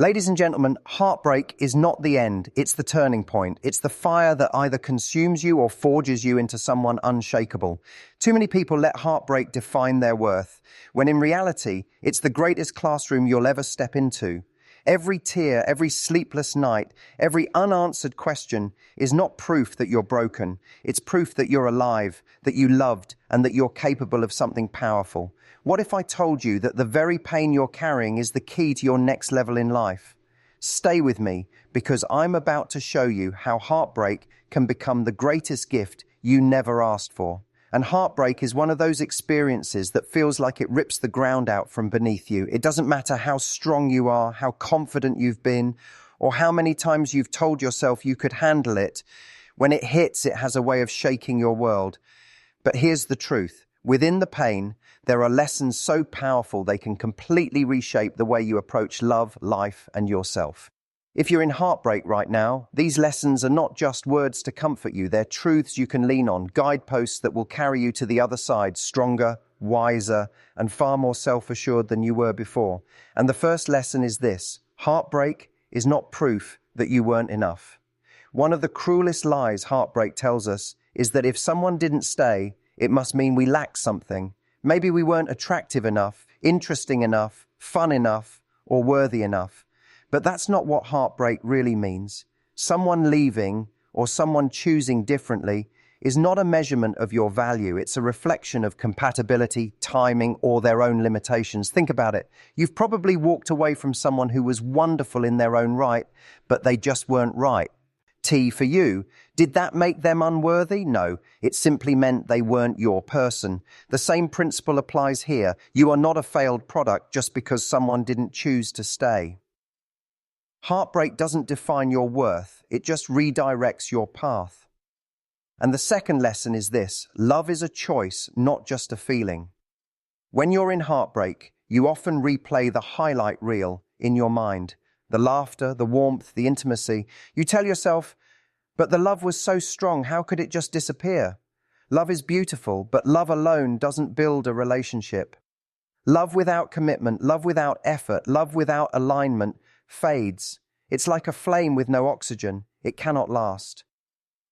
Ladies and gentlemen, heartbreak is not the end, it's the turning point. It's the fire that either consumes you or forges you into someone unshakable. Too many people let heartbreak define their worth, when in reality, it's the greatest classroom you'll ever step into. Every tear, every sleepless night, every unanswered question is not proof that you're broken. It's proof that you're alive, that you loved, and that you're capable of something powerful. What if I told you that the very pain you're carrying is the key to your next level in life? Stay with me, because I'm about to show you how heartbreak can become the greatest gift you never asked for. And heartbreak is one of those experiences that feels like it rips the ground out from beneath you. It doesn't matter how strong you are, how confident you've been, or how many times you've told yourself you could handle it. When it hits, it has a way of shaking your world. But here's the truth. Within the pain, there are lessons so powerful they can completely reshape the way you approach love, life, and yourself. If you're in heartbreak right now, these lessons are not just words to comfort you, they're truths you can lean on, guideposts that will carry you to the other side, stronger, wiser, and far more self-assured than you were before. And the first lesson is this: heartbreak is not proof that you weren't enough. One of the cruelest lies heartbreak tells us is that if someone didn't stay, it must mean we lacked something. Maybe we weren't attractive enough, interesting enough, fun enough, or worthy enough. But that's not what heartbreak really means. Someone leaving or someone choosing differently is not a measurement of your value. It's a reflection of compatibility, timing, or their own limitations. Think about it. You've probably walked away from someone who was wonderful in their own right, but they just weren't right. T for you. Did that make them unworthy? No, it simply meant they weren't your person. The same principle applies here. You are not a failed product just because someone didn't choose to stay. Heartbreak doesn't define your worth, it just redirects your path. And the second lesson is this: love is a choice, not just a feeling. When you're in heartbreak, you often replay the highlight reel in your mind. The laughter, the warmth, the intimacy. You tell yourself, but the love was so strong, how could it just disappear? Love is beautiful, but love alone doesn't build a relationship. Love without commitment, love without effort, love without alignment fades. It's like a flame with no oxygen. It cannot last.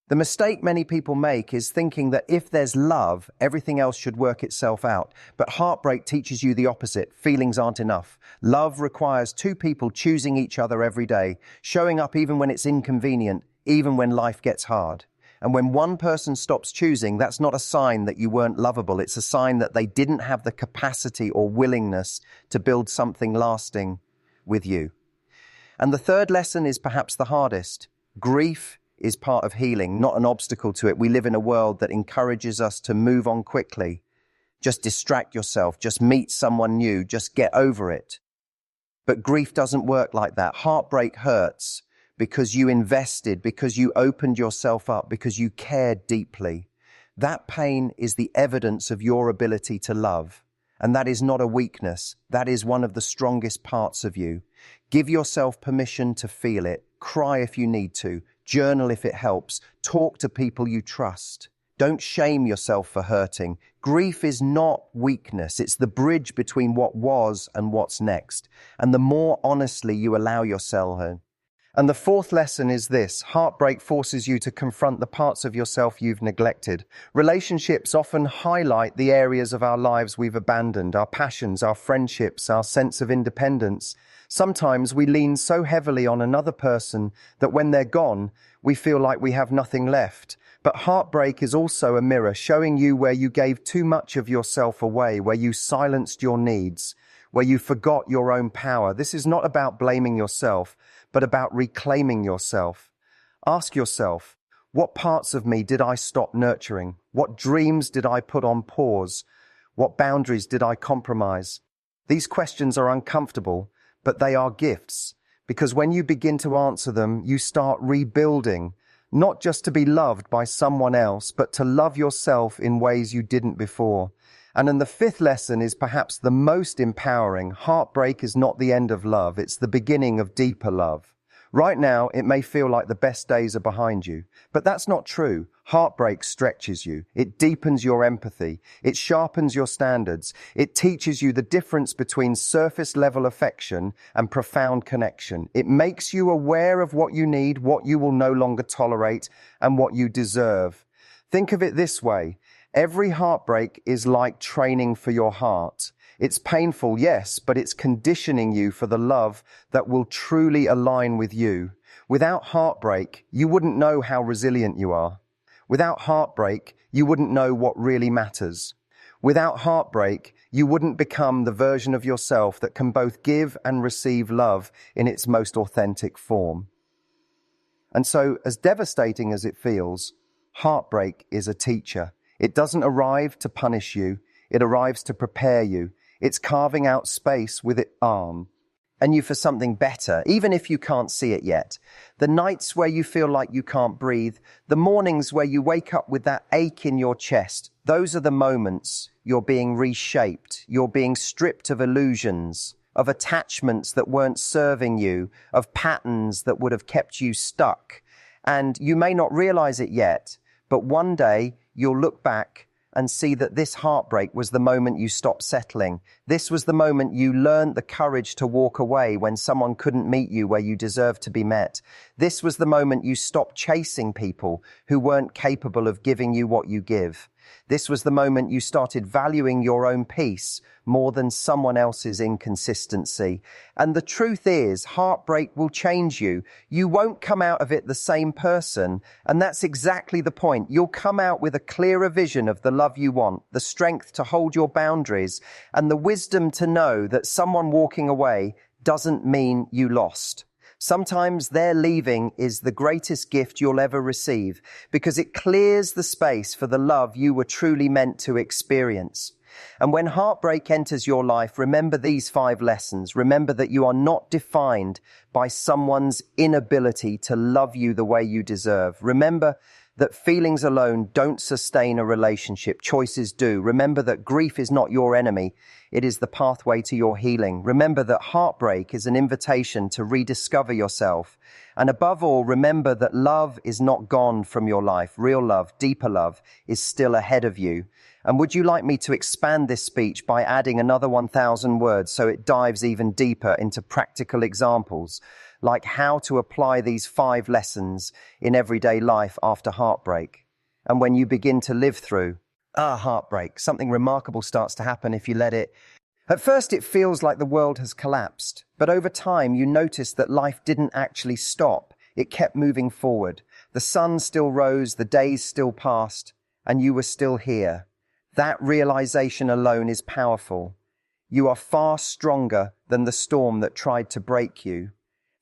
The mistake many people make is thinking that if there's love, everything else should work itself out. But heartbreak teaches you the opposite. Feelings aren't enough. Love requires two people choosing each other every day, showing up even when it's inconvenient, even when life gets hard. And when one person stops choosing, that's not a sign that you weren't lovable. It's a sign that they didn't have the capacity or willingness to build something lasting with you. And the third lesson is perhaps the hardest. Grief is part of healing, not an obstacle to it. We live in a world that encourages us to move on quickly. Just distract yourself, just meet someone new, just get over it. But grief doesn't work like that. Heartbreak hurts because you invested, because you opened yourself up, because you cared deeply. That pain is the evidence of your ability to love. And that is not a weakness. That is one of the strongest parts of you. Give yourself permission to feel it. Cry if you need to. Journal if it helps. Talk to people you trust. Don't shame yourself for hurting. Grief is not weakness. It's the bridge between what was and what's next. And the more honestly you allow yourself. And the fourth lesson is this: heartbreak forces you to confront the parts of yourself you've neglected. Relationships often highlight the areas of our lives we've abandoned, our passions, our friendships, our sense of independence. Sometimes we lean so heavily on another person that when they're gone, we feel like we have nothing left. But heartbreak is also a mirror showing you where you gave too much of yourself away, where you silenced your needs, where you forgot your own power. This is not about blaming yourself, but about reclaiming yourself. Ask yourself, what parts of me did I stop nurturing? What dreams did I put on pause? What boundaries did I compromise? These questions are uncomfortable, but they are gifts, because when you begin to answer them, you start rebuilding, not just to be loved by someone else, but to love yourself in ways you didn't before. And then the fifth lesson is perhaps the most empowering. Heartbreak is not the end of love. It's the beginning of deeper love. Right now, it may feel like the best days are behind you, but that's not true. Heartbreak stretches you. It deepens your empathy. It sharpens your standards. It teaches you the difference between surface level affection and profound connection. It makes you aware of what you need, what you will no longer tolerate, and what you deserve. Think of it this way. Every heartbreak is like training for your heart. It's painful, yes, but it's conditioning you for the love that will truly align with you. Without heartbreak, you wouldn't know how resilient you are. Without heartbreak, you wouldn't know what really matters. Without heartbreak, you wouldn't become the version of yourself that can both give and receive love in its most authentic form. And so, as devastating as it feels, heartbreak is a teacher. It doesn't arrive to punish you. It arrives to prepare you. It's carving out space with its arm and you for something better, even if you can't see it yet. The nights where you feel like you can't breathe, the mornings where you wake up with that ache in your chest, those are the moments you're being reshaped. You're being stripped of illusions, of attachments that weren't serving you, of patterns that would have kept you stuck. And you may not realize it yet, but one day you'll look back and see that this heartbreak was the moment you stopped settling. This was the moment you learned the courage to walk away when someone couldn't meet you where you deserved to be met. This was the moment you stopped chasing people who weren't capable of giving you what you give. This was the moment you started valuing your own peace more than someone else's inconsistency. And the truth is, heartbreak will change you. You won't come out of it the same person. And that's exactly the point. You'll come out with a clearer vision of the love you want, the strength to hold your boundaries, and the wisdom to know that someone walking away doesn't mean you lost. Sometimes their leaving is the greatest gift you'll ever receive because it clears the space for the love you were truly meant to experience. And when heartbreak enters your life, remember these 5 lessons. Remember that you are not defined by someone's inability to love you the way you deserve. Remember that feelings alone don't sustain a relationship. Choices do. Remember that grief is not your enemy. It is the pathway to your healing. Remember that heartbreak is an invitation to rediscover yourself. And above all, remember that love is not gone from your life. Real love, deeper love, is still ahead of you. And would you like me to expand this speech by adding another 1,000 words so it dives even deeper into practical examples, like how to apply these 5 lessons in everyday life after heartbreak? And when you begin to live through heartbreak, something remarkable starts to happen if you let it. At first, it feels like the world has collapsed, but over time, you notice that life didn't actually stop. It kept moving forward. The sun still rose, the days still passed, and you were still here. That realization alone is powerful. You are far stronger than the storm that tried to break you.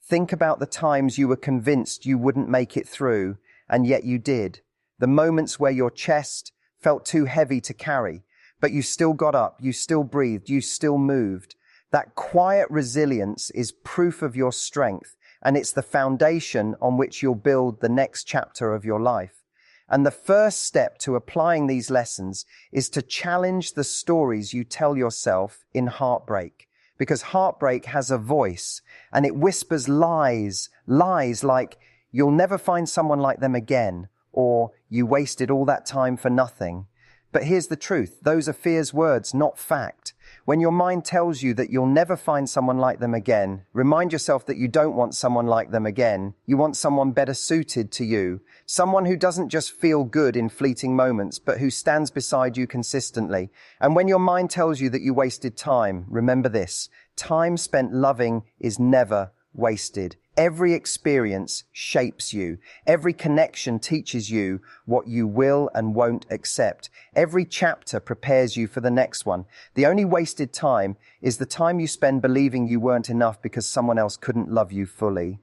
Think about the times you were convinced you wouldn't make it through, and yet you did. The moments where your chest felt too heavy to carry, but you still got up, you still breathed, you still moved. That quiet resilience is proof of your strength, and it's the foundation on which you'll build the next chapter of your life. And the first step to applying these lessons is to challenge the stories you tell yourself in heartbreak. Because heartbreak has a voice, and it whispers lies like, you'll never find someone like them again, or you wasted all that time for nothing. But here's the truth. Those are fear's words, not fact. When your mind tells you that you'll never find someone like them again, remind yourself that you don't want someone like them again. You want someone better suited to you. Someone who doesn't just feel good in fleeting moments, but who stands beside you consistently. And when your mind tells you that you wasted time, remember this. Time spent loving is never wasted. Every experience shapes you. Every connection teaches you what you will and won't accept. Every chapter prepares you for the next one. The only wasted time is the time you spend believing you weren't enough because someone else couldn't love you fully.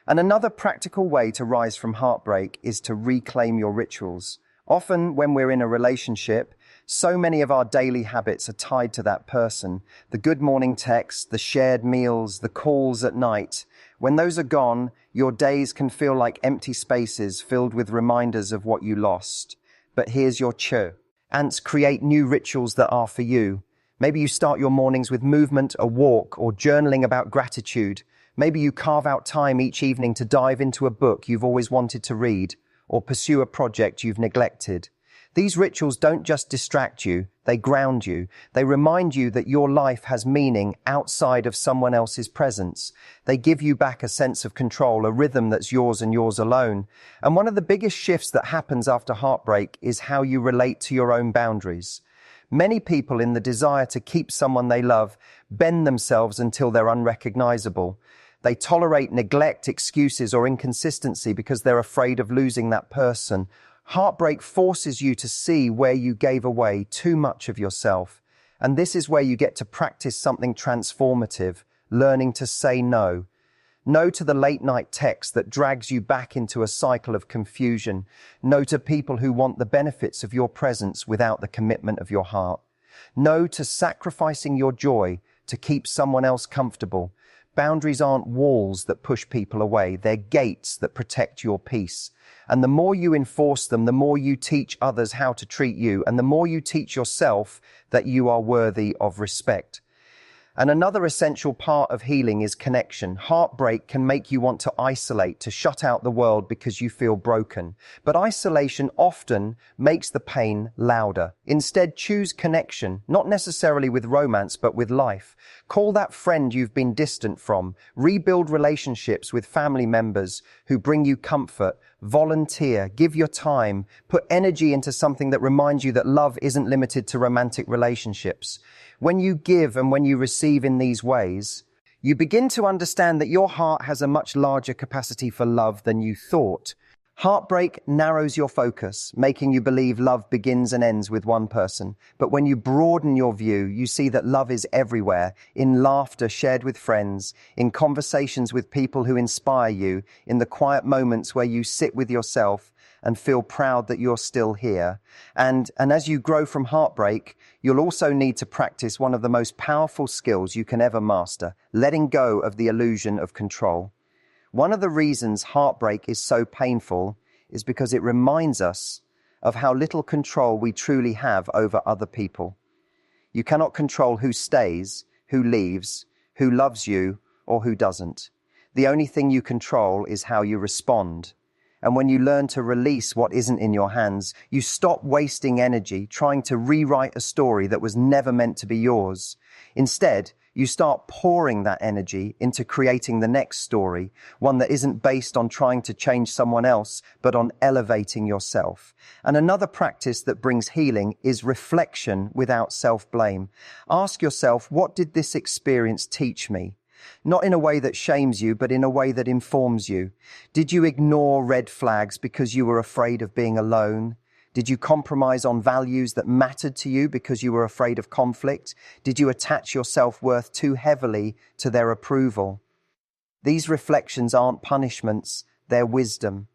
And another practical way to rise from heartbreak is to reclaim your rituals. Often when we're in a relationship, so many of our daily habits are tied to that person. The good morning text, the shared meals, the calls at night. When those are gone, your days can feel like empty spaces filled with reminders of what you lost. But here's your cue. Ants create new rituals that are for you. Maybe you start your mornings with movement, a walk, or journaling about gratitude. Maybe you carve out time each evening to dive into a book you've always wanted to read, or pursue a project you've neglected. These rituals don't just distract you, they ground you. They remind you that your life has meaning outside of someone else's presence. They give you back a sense of control, a rhythm that's yours and yours alone. And one of the biggest shifts that happens after heartbreak is how you relate to your own boundaries. Many people, in the desire to keep someone they love, bend themselves until they're unrecognizable. They tolerate neglect, excuses, or inconsistency because they're afraid of losing that person. Heartbreak forces you to see where you gave away too much of yourself. And this is where you get to practice something transformative, learning to say no. No to the late-night text that drags you back into a cycle of confusion. No to people who want the benefits of your presence without the commitment of your heart. No to sacrificing your joy to keep someone else comfortable. Boundaries aren't walls that push people away. They're gates that protect your peace. And the more you enforce them, the more you teach others how to treat you, and the more you teach yourself that you are worthy of respect. And another essential part of healing is connection. Heartbreak can make you want to isolate, to shut out the world because you feel broken. But isolation often makes the pain louder. Instead, choose connection, not necessarily with romance, but with life. Call that friend you've been distant from. Rebuild relationships with family members who bring you comfort. Volunteer, give your time, put energy into something that reminds you that love isn't limited to romantic relationships. When you give and when you receive in these ways, you begin to understand that your heart has a much larger capacity for love than you thought. Heartbreak narrows your focus, making you believe love begins and ends with one person. But when you broaden your view, you see that love is everywhere, in laughter shared with friends, in conversations with people who inspire you, in the quiet moments where you sit with yourself and feel proud that you're still here. And as you grow from heartbreak, you'll also need to practice one of the most powerful skills you can ever master, letting go of the illusion of control. One of the reasons heartbreak is so painful is because it reminds us of how little control we truly have over other people. You cannot control who stays, who leaves, who loves you, or who doesn't. The only thing you control is how you respond. And when you learn to release what isn't in your hands, you stop wasting energy trying to rewrite a story that was never meant to be yours. Instead, you start pouring that energy into creating the next story, one that isn't based on trying to change someone else, but on elevating yourself. And another practice that brings healing is reflection without self-blame. Ask yourself, what did this experience teach me? Not in a way that shames you, but in a way that informs you. Did you ignore red flags because you were afraid of being alone? Did you compromise on values that mattered to you because you were afraid of conflict? Did you attach your self-worth too heavily to their approval? These reflections aren't punishments, they're wisdom.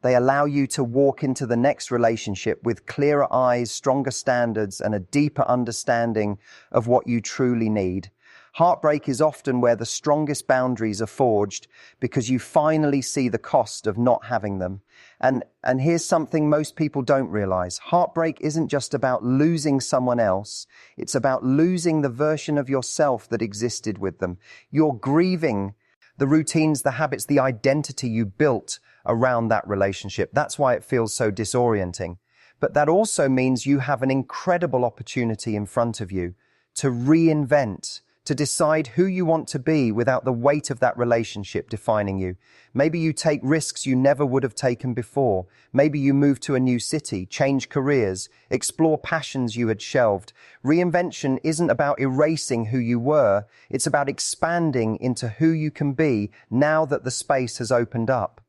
They allow you to walk into the next relationship with clearer eyes, stronger standards, and a deeper understanding of what you truly need. Heartbreak is often where the strongest boundaries are forged because you finally see the cost of not having them. And here's something most people don't realize. Heartbreak isn't just about losing someone else. It's about losing the version of yourself that existed with them. You're grieving the routines, the habits, the identity you built around that relationship. That's why it feels so disorienting. But that also means you have an incredible opportunity in front of you to reinvent, to decide who you want to be without the weight of that relationship defining you. Maybe you take risks you never would have taken before. Maybe you move to a new city, change careers, explore passions you had shelved. Reinvention isn't about erasing who you were. It's about expanding into who you can be now that the space has opened up.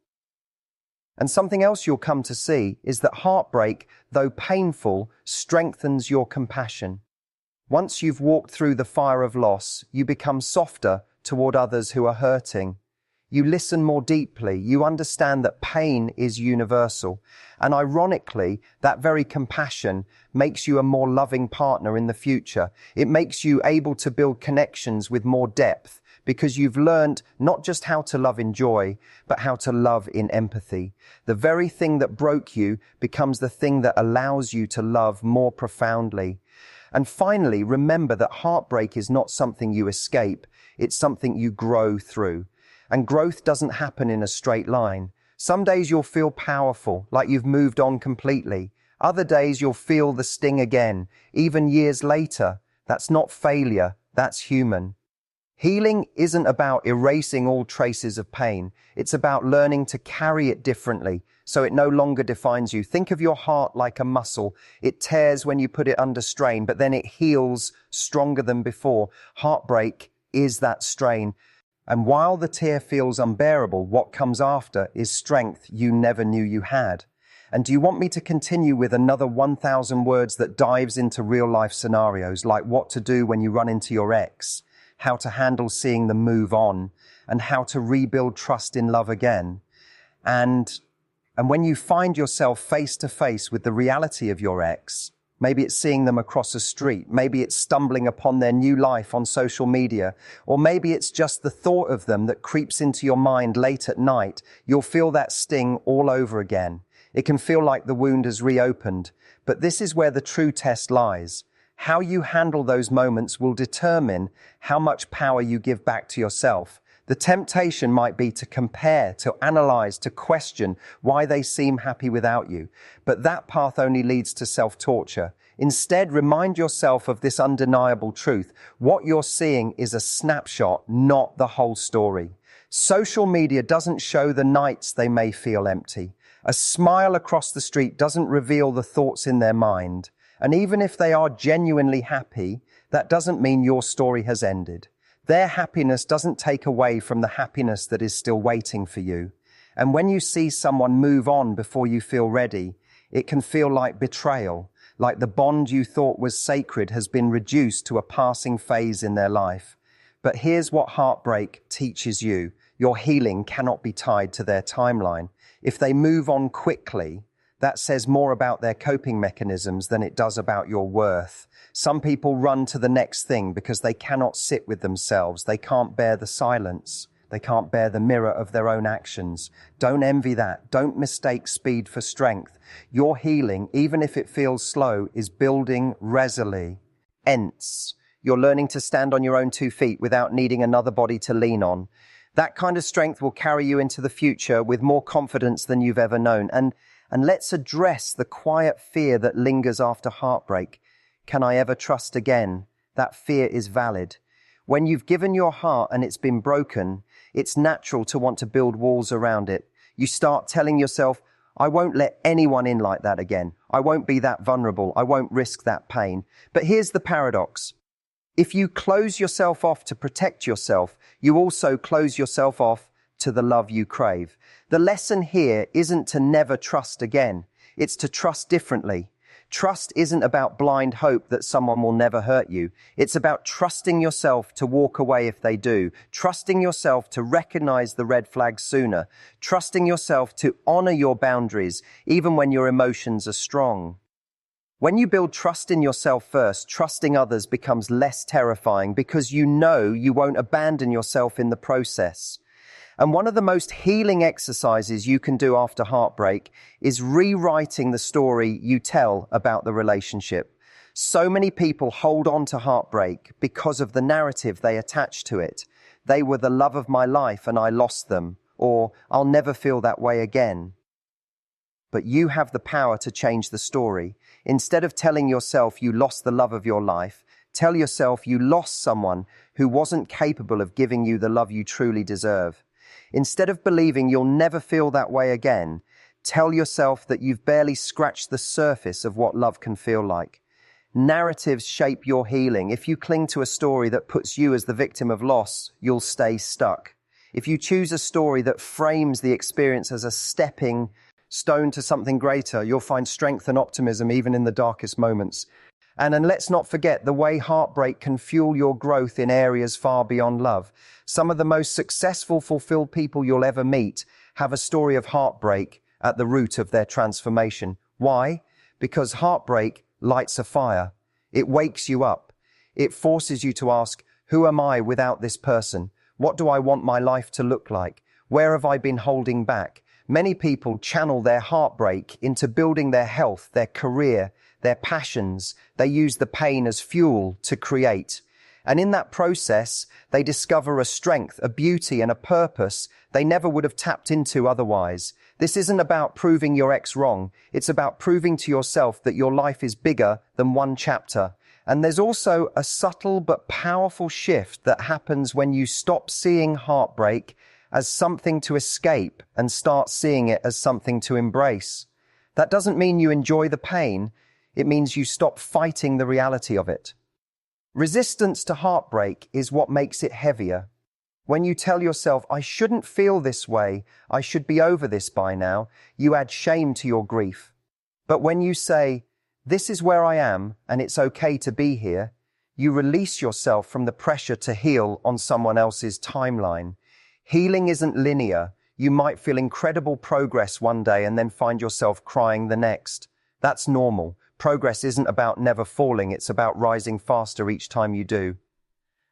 And something else you'll come to see is that heartbreak, though painful, strengthens your compassion. Once you've walked through the fire of loss, you become softer toward others who are hurting. You listen more deeply. You understand that pain is universal. And ironically, that very compassion makes you a more loving partner in the future. It makes you able to build connections with more depth because you've learned not just how to love in joy, but how to love in empathy. The very thing that broke you becomes the thing that allows you to love more profoundly. And finally, remember that heartbreak is not something you escape, it's something you grow through. And growth doesn't happen in a straight line. Some days you'll feel powerful, like you've moved on completely. Other days you'll feel the sting again, even years later. That's not failure, that's human. Healing isn't about erasing all traces of pain. It's about learning to carry it differently, so it no longer defines you. Think of your heart like a muscle. It tears when you put it under strain, but then it heals stronger than before. Heartbreak is that strain. And while the tear feels unbearable, what comes after is strength you never knew you had. And do you want me to continue with another 1,000 words that dives into real-life scenarios, like what to do when you run into your ex, how to handle seeing them move on, and how to rebuild trust in love again? And when you find yourself face to face with the reality of your ex, maybe it's seeing them across a street, maybe it's stumbling upon their new life on social media, or maybe it's just the thought of them that creeps into your mind late at night, you'll feel that sting all over again. It can feel like the wound has reopened, but this is where the true test lies. How you handle those moments will determine how much power you give back to yourself. The temptation might be to compare, to analyze, to question why they seem happy without you. But that path only leads to self-torture. Instead, remind yourself of this undeniable truth. What you're seeing is a snapshot, not the whole story. Social media doesn't show the nights they may feel empty. A smile across the street doesn't reveal the thoughts in their mind. And even if they are genuinely happy, that doesn't mean your story has ended. Their happiness doesn't take away from the happiness that is still waiting for you. And when you see someone move on before you feel ready, it can feel like betrayal, like the bond you thought was sacred has been reduced to a passing phase in their life. But here's what heartbreak teaches you. Your healing cannot be tied to their timeline. If they move on quickly, that says more about their coping mechanisms than it does about your worth. Some people run to the next thing because they cannot sit with themselves. They can't bear the silence. They can't bear the mirror of their own actions. Don't envy that. Don't mistake speed for strength. Your healing, even if it feels slow, is building resilience. You're learning to stand on your own 2 feet without needing another body to lean on. That kind of strength will carry you into the future with more confidence than you've ever known. And let's address the quiet fear that lingers after heartbreak. Can I ever trust again? That fear is valid. When you've given your heart and it's been broken, it's natural to want to build walls around it. You start telling yourself, I won't let anyone in like that again. I won't be that vulnerable. I won't risk that pain. But here's the paradox. If you close yourself off to protect yourself, you also close yourself off to the love you crave. The lesson here isn't to never trust again. It's to trust differently. Trust isn't about blind hope that someone will never hurt you. It's about trusting yourself to walk away if they do. Trusting yourself to recognize the red flags sooner. Trusting yourself to honor your boundaries, even when your emotions are strong. When you build trust in yourself first, trusting others becomes less terrifying because you know you won't abandon yourself in the process. And one of the most healing exercises you can do after heartbreak is rewriting the story you tell about the relationship. So many people hold on to heartbreak because of the narrative they attach to it. They were the love of my life and I lost them, or I'll never feel that way again. But you have the power to change the story. Instead of telling yourself you lost the love of your life, tell yourself you lost someone who wasn't capable of giving you the love you truly deserve. Instead of believing you'll never feel that way again, tell yourself that you've barely scratched the surface of what love can feel like. Narratives shape your healing. If you cling to a story that puts you as the victim of loss, you'll stay stuck. If you choose a story that frames the experience as a stepping stone to something greater, you'll find strength and optimism even in the darkest moments. And let's not forget the way heartbreak can fuel your growth in areas far beyond love. Some of the most successful, fulfilled people you'll ever meet have a story of heartbreak at the root of their transformation. Why? Because heartbreak lights a fire. It wakes you up. It forces you to ask, who am I without this person? What do I want my life to look like? Where have I been holding back? Many people channel their heartbreak into building their health, their career, their passions. They use the pain as fuel to create. And in that process, they discover a strength, a beauty, and a purpose they never would have tapped into otherwise. This isn't about proving your ex wrong. It's about proving to yourself that your life is bigger than one chapter. And there's also a subtle but powerful shift that happens when you stop seeing heartbreak as something to escape and start seeing it as something to embrace. That doesn't mean you enjoy the pain. It means you stop fighting the reality of it. Resistance to heartbreak is what makes it heavier. When you tell yourself, I shouldn't feel this way, I should be over this by now, you add shame to your grief. But when you say, this is where I am and it's okay to be here, you release yourself from the pressure to heal on someone else's timeline. Healing isn't linear. You might feel incredible progress one day and then find yourself crying the next. That's normal. Progress isn't about never falling, it's about rising faster each time you do.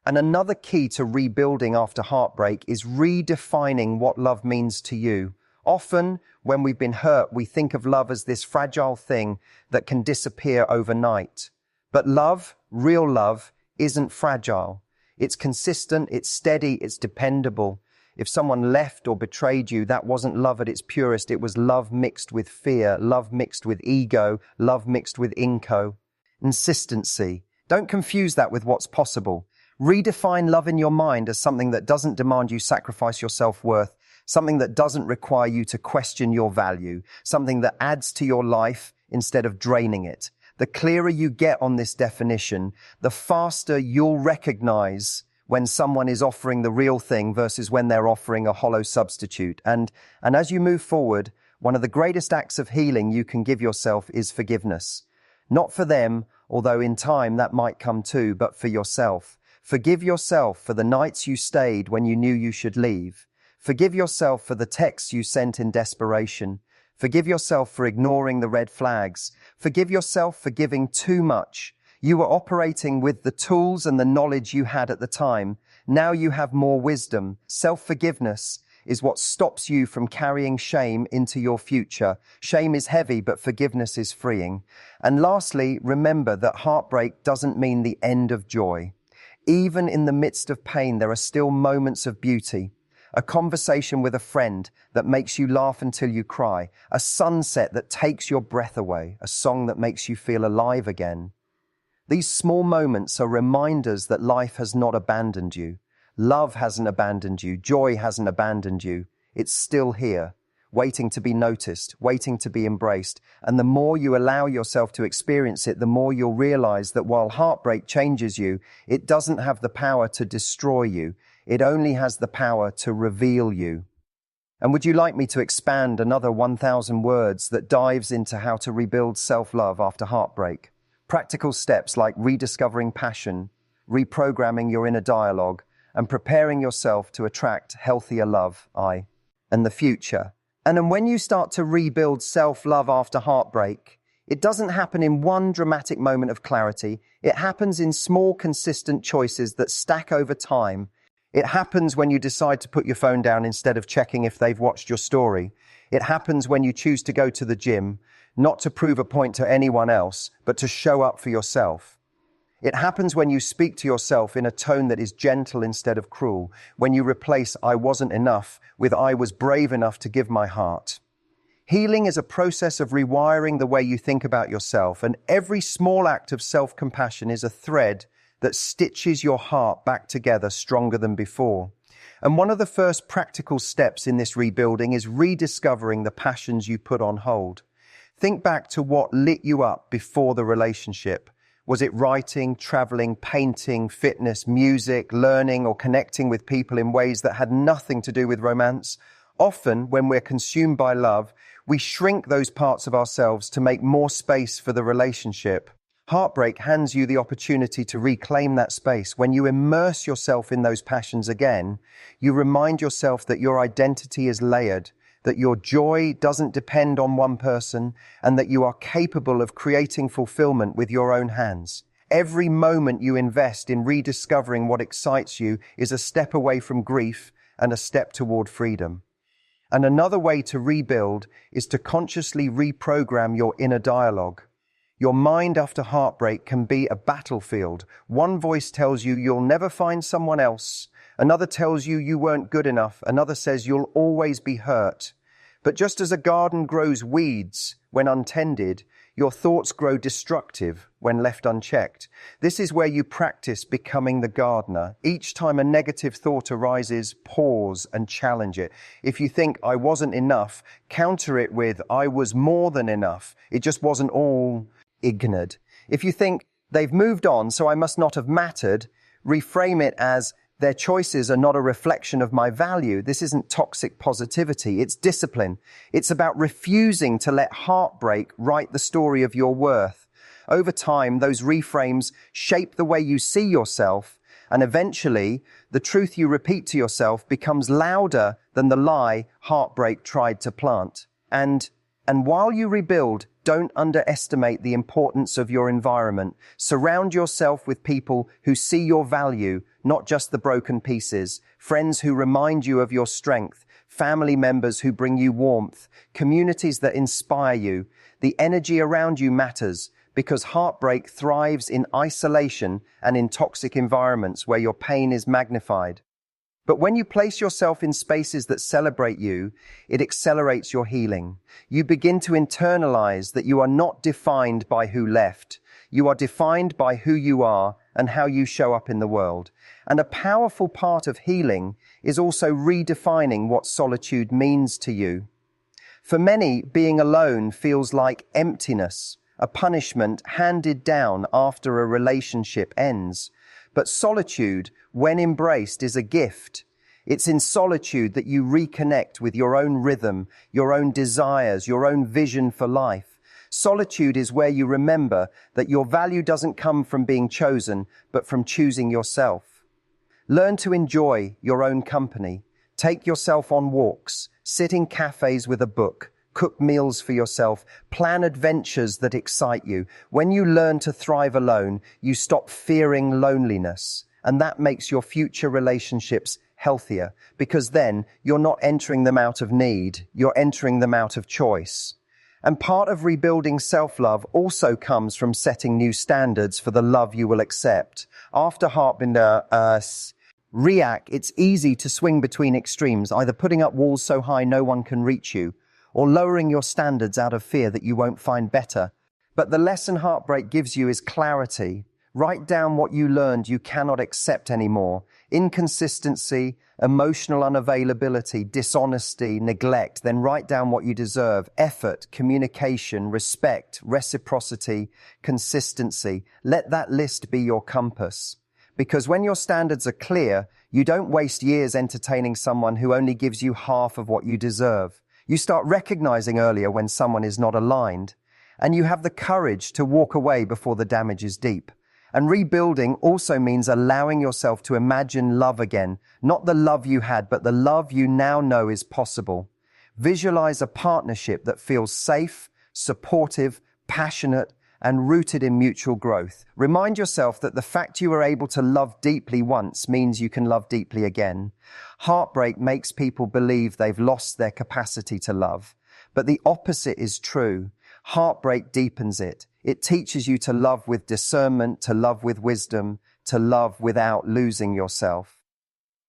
And another key to rebuilding after heartbreak is redefining what love means to you. Often, when we've been hurt, we think of love as this fragile thing that can disappear overnight. But love, real love, isn't fragile. It's consistent, it's steady, it's dependable. If someone left or betrayed you, that wasn't love at its purest. It was love mixed with fear, love mixed with ego, love mixed with inconsistency. Don't confuse that with what's possible. Redefine love in your mind as something that doesn't demand you sacrifice your self-worth, something that doesn't require you to question your value, something that adds to your life instead of draining it. The clearer you get on this definition, the faster you'll recognize when someone is offering the real thing versus when they're offering a hollow substitute. And as you move forward, one of the greatest acts of healing you can give yourself is forgiveness. Not for them, although in time that might come too, but for yourself. Forgive yourself for the nights you stayed when you knew you should leave. Forgive yourself for the texts you sent in desperation. Forgive yourself for ignoring the red flags. Forgive yourself for giving too much. You were operating with the tools and the knowledge you had at the time. Now you have more wisdom. Self-forgiveness is what stops you from carrying shame into your future. Shame is heavy, but forgiveness is freeing. And lastly, remember that heartbreak doesn't mean the end of joy. Even in the midst of pain, there are still moments of beauty. A conversation with a friend that makes you laugh until you cry. A sunset that takes your breath away. A song that makes you feel alive again. These small moments are reminders that life has not abandoned you. Love hasn't abandoned you. Joy hasn't abandoned you. It's still here, waiting to be noticed, waiting to be embraced. And the more you allow yourself to experience it, the more you'll realize that while heartbreak changes you, it doesn't have the power to destroy you. It only has the power to reveal you. And would you like me to expand another 1,000 words that dives into how to rebuild self-love after heartbreak? Practical steps like rediscovering passion, reprogramming your inner dialogue, and preparing yourself to attract healthier love, and the future. And then when you start to rebuild self-love after heartbreak, it doesn't happen in one dramatic moment of clarity. It happens in small, consistent choices that stack over time. It happens when you decide to put your phone down instead of checking if they've watched your story. It happens when you choose to go to the gym, not to prove a point to anyone else, but to show up for yourself. It happens when you speak to yourself in a tone that is gentle instead of cruel, when you replace "I wasn't enough" with "I was brave enough to give my heart." Healing is a process of rewiring the way you think about yourself, and every small act of self-compassion is a thread that stitches your heart back together stronger than before. And one of the first practical steps in this rebuilding is rediscovering the passions you put on hold. Think back to what lit you up before the relationship. Was it writing, traveling, painting, fitness, music, learning, or connecting with people in ways that had nothing to do with romance? Often, when we're consumed by love, we shrink those parts of ourselves to make more space for the relationship. Heartbreak hands you the opportunity to reclaim that space. When you immerse yourself in those passions again, you remind yourself that your identity is layered, that your joy doesn't depend on one person, and that you are capable of creating fulfillment with your own hands. Every moment you invest in rediscovering what excites you is a step away from grief and a step toward freedom. And another way to rebuild is to consciously reprogram your inner dialogue. Your mind after heartbreak can be a battlefield. One voice tells you you'll never find someone else. Another tells you you weren't good enough. Another says you'll always be hurt. But just as a garden grows weeds when untended, your thoughts grow destructive when left unchecked. This is where you practice becoming the gardener. Each time a negative thought arises, pause and challenge it. If you think I wasn't enough, counter it with I was more than enough. It just wasn't all ignored. If you think they've moved on, so I must not have mattered, reframe it as their choices are not a reflection of my value. This isn't toxic positivity. It's discipline. It's about refusing to let heartbreak write the story of your worth. Over time, those reframes shape the way you see yourself, and eventually, the truth you repeat to yourself becomes louder than the lie heartbreak tried to plant. And while you rebuild, don't underestimate the importance of your environment. Surround yourself with people who see your value, not just the broken pieces. Friends who remind you of your strength. Family members who bring you warmth. Communities that inspire you. The energy around you matters because heartbreak thrives in isolation and in toxic environments where your pain is magnified. But when you place yourself in spaces that celebrate you, it accelerates your healing. You begin to internalize that you are not defined by who left. You are defined by who you are and how you show up in the world. And a powerful part of healing is also redefining what solitude means to you. For many, being alone feels like emptiness, a punishment handed down after a relationship ends. But solitude, when embraced, is a gift. It's in solitude that you reconnect with your own rhythm, your own desires, your own vision for life. Solitude is where you remember that your value doesn't come from being chosen, but from choosing yourself. Learn to enjoy your own company. Take yourself on walks. Sit in cafes with a book. Cook meals for yourself. Plan adventures that excite you. When you learn to thrive alone, you stop fearing loneliness. And that makes your future relationships healthier, because then you're not entering them out of need. You're entering them out of choice. And part of rebuilding self-love also comes from setting new standards for the love you will accept. After react, it's easy to swing between extremes, either putting up walls so high no one can reach you, or lowering your standards out of fear that you won't find better. But the lesson heartbreak gives you is clarity. Write down what you learned you cannot accept anymore. Inconsistency, emotional unavailability, dishonesty, neglect. Then write down what you deserve. Effort, communication, respect, reciprocity, consistency. Let that list be your compass. Because when your standards are clear, you don't waste years entertaining someone who only gives you half of what you deserve. You start recognizing earlier when someone is not aligned, and you have the courage to walk away before the damage is deep. And rebuilding also means allowing yourself to imagine love again, not the love you had, but the love you now know is possible. Visualize a partnership that feels safe, supportive, passionate, and rooted in mutual growth. Remind yourself that the fact you were able to love deeply once means you can love deeply again. Heartbreak makes people believe they've lost their capacity to love, but the opposite is true. Heartbreak deepens it. It teaches you to love with discernment, to love with wisdom, to love without losing yourself.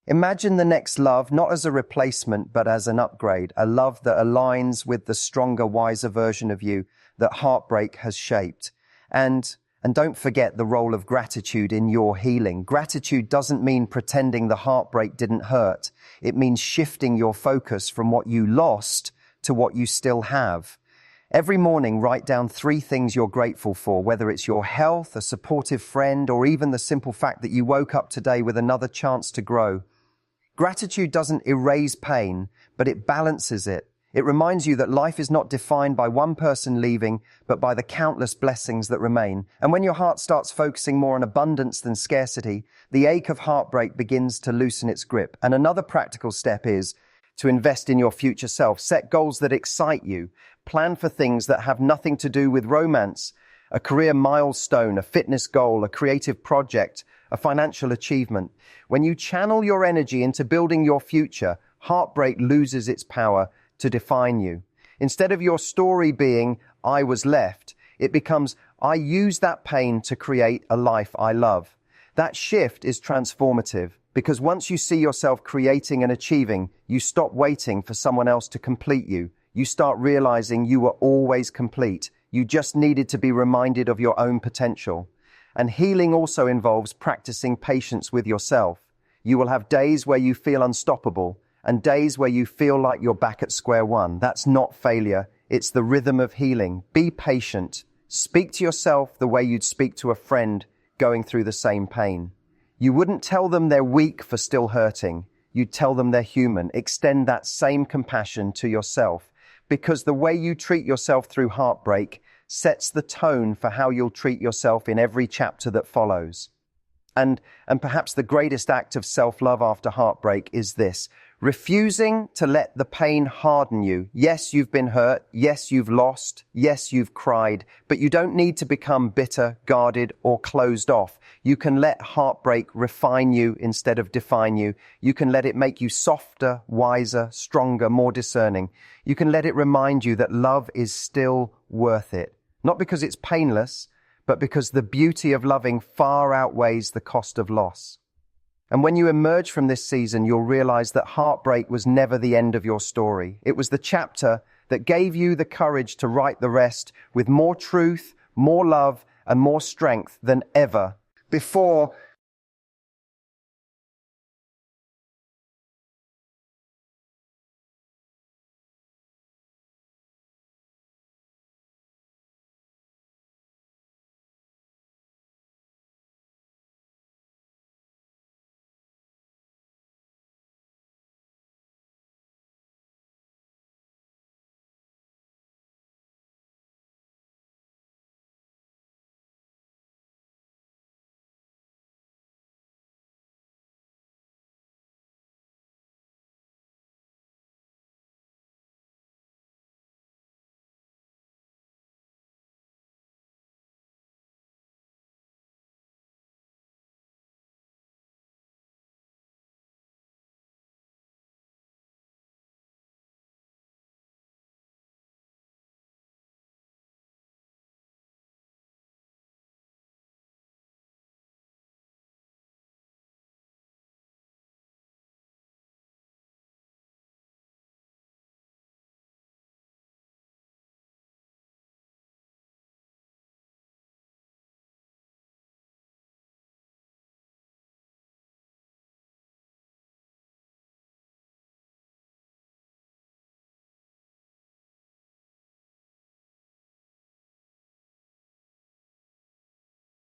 Imagine the next love not as a replacement, but as an upgrade, a love that aligns with the stronger, wiser version of you that heartbreak has shaped. And don't forget the role of gratitude in your healing. Gratitude doesn't mean pretending the heartbreak didn't hurt. It means shifting your focus from what you lost to what you still have. Every morning, write down 3 things you're grateful for, whether it's your health, a supportive friend, or even the simple fact that you woke up today with another chance to grow. Gratitude doesn't erase pain, but it balances it. It reminds you that life is not defined by one person leaving, but by the countless blessings that remain. And when your heart starts focusing more on abundance than scarcity, the ache of heartbreak begins to loosen its grip. And another practical step is to invest in your future self. Set goals that excite you. Plan for things that have nothing to do with romance, a career milestone, a fitness goal, a creative project, a financial achievement. When you channel your energy into building your future, heartbreak loses its power to define you. Instead of your story being, I was left, it becomes, I use that pain to create a life I love. That shift is transformative because once you see yourself creating and achieving, you stop waiting for someone else to complete you. You start realizing you were always complete. You just needed to be reminded of your own potential. And healing also involves practicing patience with yourself. You will have days where you feel unstoppable and days where you feel like you're back at square one. That's not failure. It's the rhythm of healing. Be patient. Speak to yourself the way you'd speak to a friend going through the same pain. You wouldn't tell them they're weak for still hurting. You'd tell them they're human. Extend that same compassion to yourself, because the way you treat yourself through heartbreak sets the tone for how you'll treat yourself in every chapter that follows. And perhaps the greatest act of self-love after heartbreak is this: refusing to let the pain harden you. Yes, you've been hurt. Yes, you've lost. Yes, you've cried. But you don't need to become bitter, guarded, or closed off. You can let heartbreak refine you instead of define you. You can let it make you softer, wiser, stronger, more discerning. You can let it remind you that love is still worth it. Not because it's painless, but because the beauty of loving far outweighs the cost of loss. And when you emerge from this season, you'll realize that heartbreak was never the end of your story. It was the chapter that gave you the courage to write the rest with more truth, more love, and more strength than ever before.